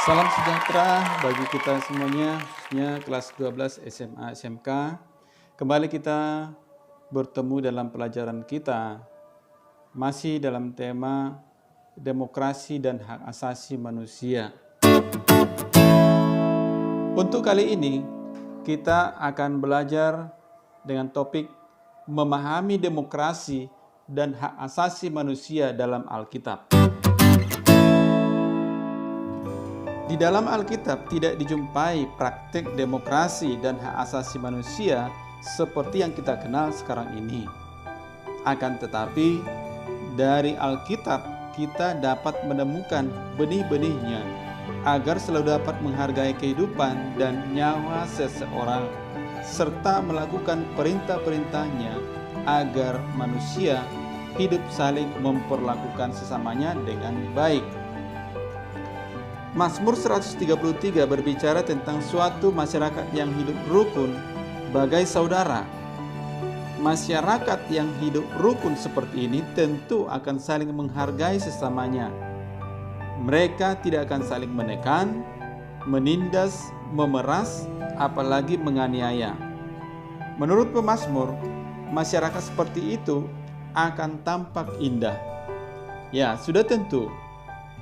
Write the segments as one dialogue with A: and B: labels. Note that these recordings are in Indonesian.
A: Salam sejahtera bagi kita semuanya, khususnya kelas 12 SMA SMK. Kembali kita bertemu dalam pelajaran kita, masih dalam tema demokrasi dan hak asasi manusia. Untuk kali ini, kita akan belajar dengan topik memahami demokrasi dan hak asasi manusia dalam Alkitab. Di dalam Alkitab tidak dijumpai praktik demokrasi dan hak asasi manusia seperti yang kita kenal sekarang ini. Akan tetapi, dari Alkitab kita dapat menemukan benih-benihnya agar selalu dapat menghargai kehidupan dan nyawa seseorang, serta melakukan perintah-perintahnya agar manusia hidup saling memperlakukan sesamanya dengan baik. Mazmur 133 berbicara tentang suatu masyarakat yang hidup rukun bagai saudara. Masyarakat yang hidup rukun seperti ini tentu akan saling menghargai sesamanya. Mereka tidak akan saling menekan, menindas, memeras, apalagi menganiaya. Menurut pemazmur, masyarakat seperti itu akan tampak indah. Ya, sudah tentu.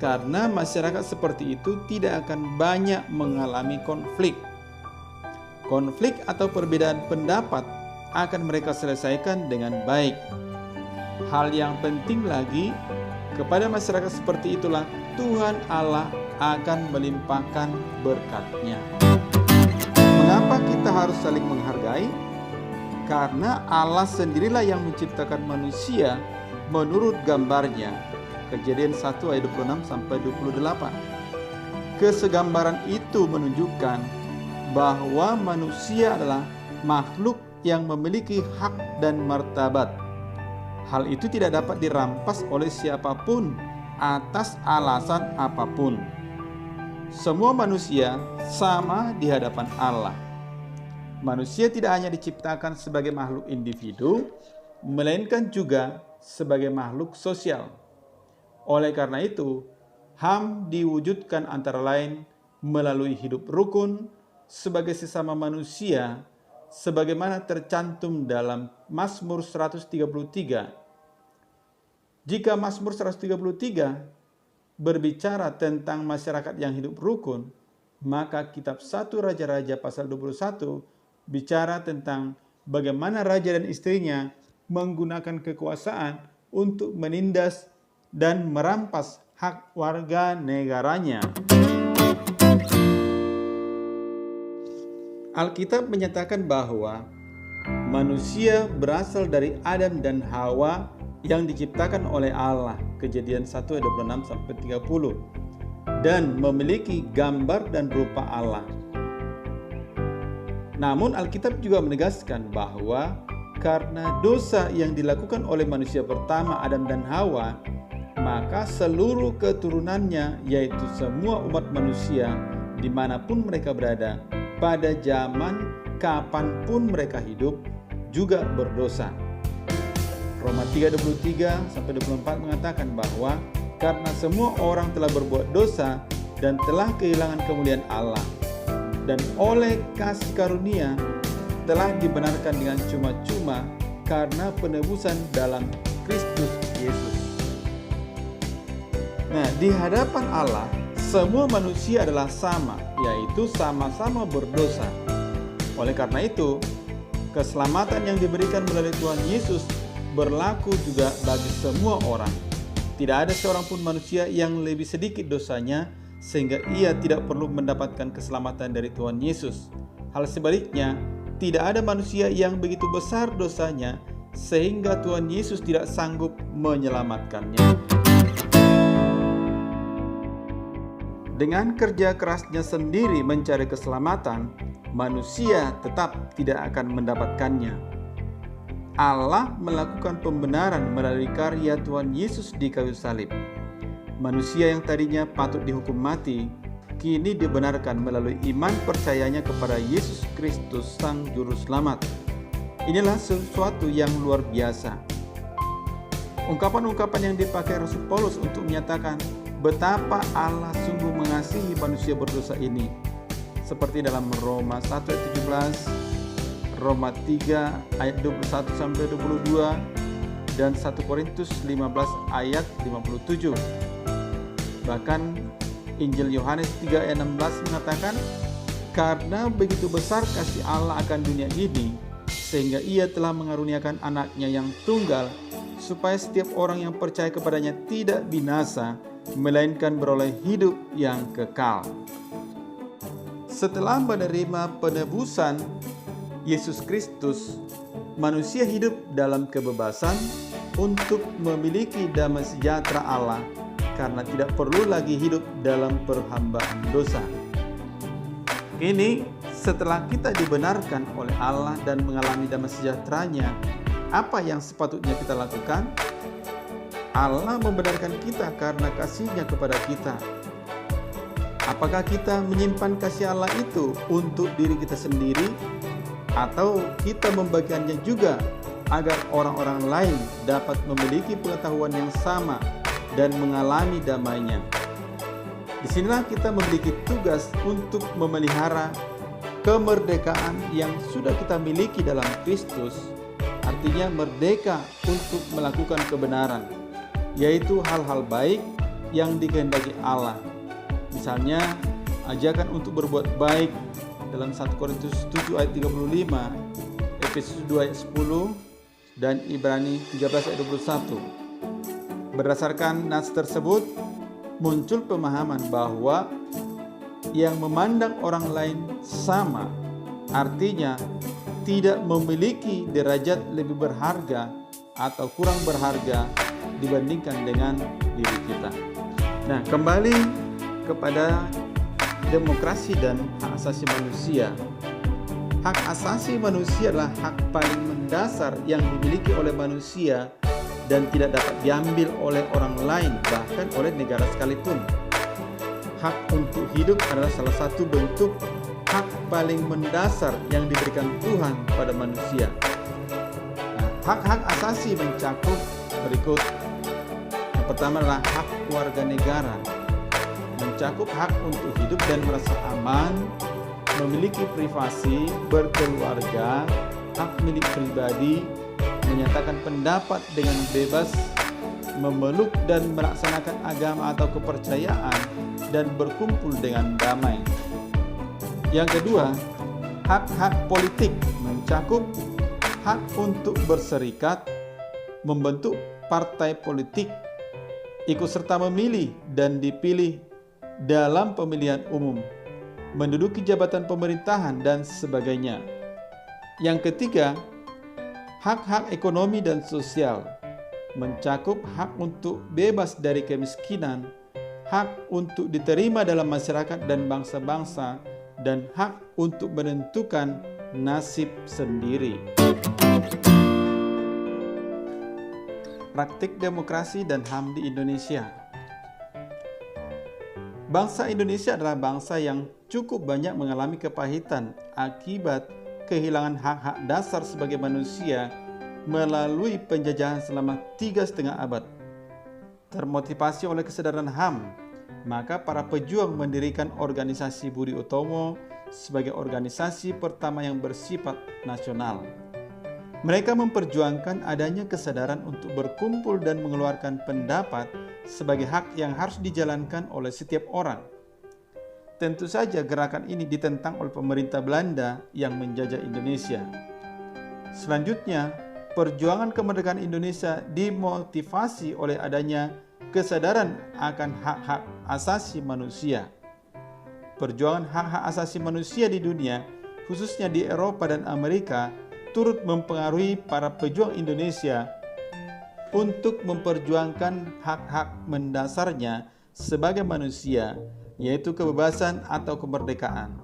A: Karena masyarakat seperti itu tidak akan banyak mengalami konflik. Konflik atau perbedaan pendapat akan mereka selesaikan dengan baik. Hal yang penting lagi, kepada masyarakat seperti itulah Tuhan Allah akan melimpahkan berkat-Nya. Mengapa kita harus saling menghargai? Karena Allah sendirilah yang menciptakan manusia menurut gambar-Nya. Kejadian 1 ayat 26 sampai 28. Kesegambaran itu menunjukkan bahwa manusia adalah makhluk yang memiliki hak dan martabat. Hal itu tidak dapat dirampas oleh siapapun atas alasan apapun. Semua manusia sama di hadapan Allah. Manusia tidak hanya diciptakan sebagai makhluk individu, melainkan juga sebagai makhluk sosial. Oleh karena itu, HAM diwujudkan antara lain melalui hidup rukun sebagai sesama manusia, sebagaimana tercantum dalam Mazmur 133. Jika Mazmur 133 berbicara tentang masyarakat yang hidup rukun, maka kitab 1 Raja-Raja pasal 21 bicara tentang bagaimana raja dan istrinya menggunakan kekuasaan untuk menindas dan merampas hak warga negaranya. Alkitab menyatakan bahwa manusia berasal dari Adam dan Hawa yang diciptakan oleh Allah, Kejadian 1 ayat 26 sampai 30, dan memiliki gambar dan rupa Allah. Namun Alkitab juga menegaskan bahwa karena dosa yang dilakukan oleh manusia pertama Adam dan Hawa, maka seluruh keturunannya, yaitu semua umat manusia dimanapun mereka berada, pada zaman kapanpun mereka hidup, juga berdosa. Roma 3:23-24 mengatakan bahwa karena semua orang telah berbuat dosa dan telah kehilangan kemuliaan Allah, dan oleh kasih karunia telah dibenarkan dengan cuma-cuma karena penebusan dalam Kristus Yesus. Nah, di hadapan Allah, semua manusia adalah sama, yaitu sama-sama berdosa. Oleh karena itu, keselamatan yang diberikan melalui Tuhan Yesus berlaku juga bagi semua orang. Tidak ada seorang pun manusia yang lebih sedikit dosanya, sehingga ia tidak perlu mendapatkan keselamatan dari Tuhan Yesus. Hal sebaliknya, tidak ada manusia yang begitu besar dosanya, sehingga Tuhan Yesus tidak sanggup menyelamatkannya. Dengan kerja kerasnya sendiri mencari keselamatan, manusia tetap tidak akan mendapatkannya. Allah melakukan pembenaran melalui karya Tuhan Yesus di kayu salib. Manusia yang tadinya patut dihukum mati, kini dibenarkan melalui iman percayanya kepada Yesus Kristus, Sang Juru Selamat. Inilah sesuatu yang luar biasa. Ungkapan-ungkapan yang dipakai Rasul Paulus untuk menyatakan betapa Allah sungguh mengasihi mengasihi manusia berdosa ini, seperti dalam Roma 1 ayat 17, Roma 3 ayat 21 sampai 22, dan 1 Korintus 15 ayat 57. Bahkan Injil Yohanes 3 ayat 16 mengatakan, karena begitu besar kasih Allah akan dunia ini, sehingga Ia telah mengaruniakan anaknya yang tunggal, supaya setiap orang yang percaya kepadanya tidak binasa, melainkan beroleh hidup yang kekal. Setelah menerima penebusan Yesus Kristus, manusia hidup dalam kebebasan untuk memiliki damai sejahtera Allah karena tidak perlu lagi hidup dalam perhambaan dosa. Kini, setelah kita dibenarkan oleh Allah dan mengalami damai sejahtera-Nya, apa yang sepatutnya kita lakukan? Allah membenarkan kita karena kasih-Nya kepada kita. Apakah kita menyimpan kasih Allah itu untuk diri kita sendiri, atau kita membagikannya juga agar orang-orang lain dapat memiliki pengetahuan yang sama dan mengalami damai-Nya? Disinilah kita memiliki tugas untuk memelihara kemerdekaan yang sudah kita miliki dalam Kristus, artinya merdeka untuk melakukan kebenaran, yaitu hal-hal baik yang dikehendaki Allah. Misalnya, ajakan untuk berbuat baik dalam 1 Korintus 7 ayat 35, Efesus 2 ayat 10, dan Ibrani 13 ayat 21. Berdasarkan nas tersebut, muncul pemahaman bahwa yang memandang orang lain sama, artinya tidak memiliki derajat lebih berharga atau kurang berharga dibandingkan dengan diri kita. Nah, kembali kepada demokrasi dan hak asasi manusia. Hak asasi manusia adalah hak paling mendasar yang dimiliki oleh manusia dan tidak dapat diambil oleh orang lain, bahkan oleh negara sekalipun. Hak untuk hidup adalah salah satu bentuk hak paling mendasar yang diberikan Tuhan pada manusia. Hak-hak asasi mencakup berikut. Yang pertama adalah hak warga negara, mencakup hak untuk hidup dan merasa aman, memiliki privasi, berkeluarga, hak milik pribadi, menyatakan pendapat dengan bebas, memeluk dan melaksanakan agama atau kepercayaan, dan berkumpul dengan damai. Yang kedua, hak-hak politik mencakup hak untuk berserikat, membentuk partai politik, ikut serta memilih dan dipilih dalam pemilihan umum, menduduki jabatan pemerintahan, dan sebagainya. Yang ketiga, hak-hak ekonomi dan sosial mencakup hak untuk bebas dari kemiskinan, hak untuk diterima dalam masyarakat dan bangsa-bangsa, dan hak untuk menentukan nasib sendiri. Praktik demokrasi dan HAM di Indonesia. Bangsa Indonesia adalah bangsa yang cukup banyak mengalami kepahitan akibat kehilangan hak-hak dasar sebagai manusia melalui penjajahan selama 3,5 abad. Termotivasi oleh kesadaran HAM, maka para pejuang mendirikan organisasi Budi Utomo sebagai organisasi pertama yang bersifat nasional. Mereka memperjuangkan adanya kesadaran untuk berkumpul dan mengeluarkan pendapat sebagai hak yang harus dijalankan oleh setiap orang. Tentu saja gerakan ini ditentang oleh pemerintah Belanda yang menjajah Indonesia. Selanjutnya, perjuangan kemerdekaan Indonesia dimotivasi oleh adanya kesadaran akan hak-hak asasi manusia. Perjuangan hak-hak asasi manusia di dunia, khususnya di Eropa dan Amerika, turut mempengaruhi para pejuang Indonesia untuk memperjuangkan hak-hak mendasarnya sebagai manusia, yaitu kebebasan atau kemerdekaan.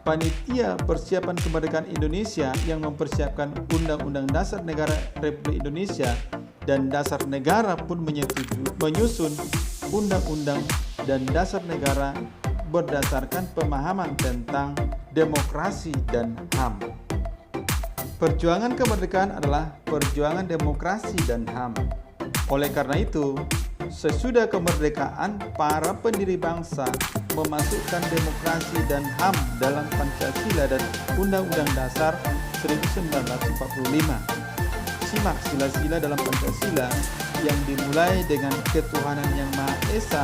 A: Panitia Persiapan Kemerdekaan Indonesia yang mempersiapkan Undang-Undang Dasar Negara Republik Indonesia dan Dasar Negara pun menyusun Undang-Undang dan Dasar Negara berdasarkan pemahaman tentang demokrasi dan HAM. Perjuangan kemerdekaan adalah perjuangan demokrasi dan HAM. Oleh karena itu, Sesudah kemerdekaan, para pendiri bangsa memasukkan demokrasi dan HAM dalam Pancasila dan Undang-Undang Dasar 1945. Simak sila-sila dalam Pancasila yang dimulai dengan ketuhanan yang Maha Esa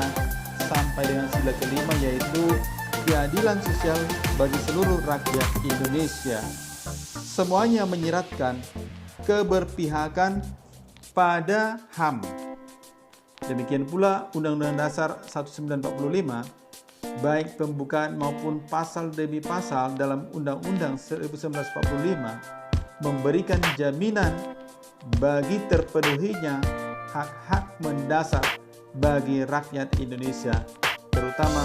A: sampai dengan sila kelima, yaitu keadilan sosial bagi seluruh rakyat Indonesia. Semuanya menyiratkan keberpihakan pada HAM. Demikian pula Undang-Undang Dasar 1945, baik pembukaan maupun pasal demi pasal dalam Undang-Undang 1945 memberikan jaminan bagi terpenuhinya hak-hak mendasar bagi rakyat Indonesia, terutama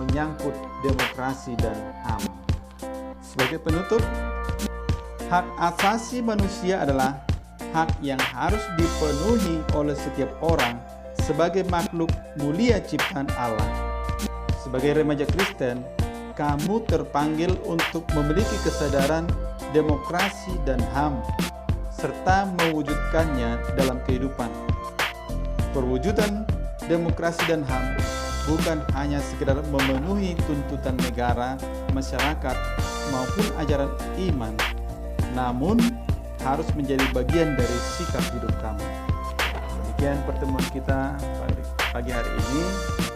A: menyangkut demokrasi dan HAM. Sebagai penutup, hak asasi manusia adalah hak yang harus dipenuhi oleh setiap orang sebagai makhluk mulia ciptaan Allah. Sebagai remaja Kristen, kamu terpanggil untuk memiliki kesadaran demokrasi dan HAM serta mewujudkannya dalam kehidupan. Perwujudan demokrasi dan HAM bukan hanya sekedar memenuhi tuntutan negara, masyarakat, maupun ajaran iman, namun harus menjadi bagian dari sikap hidup kamu. Demikian pertemuan kita pagi hari ini.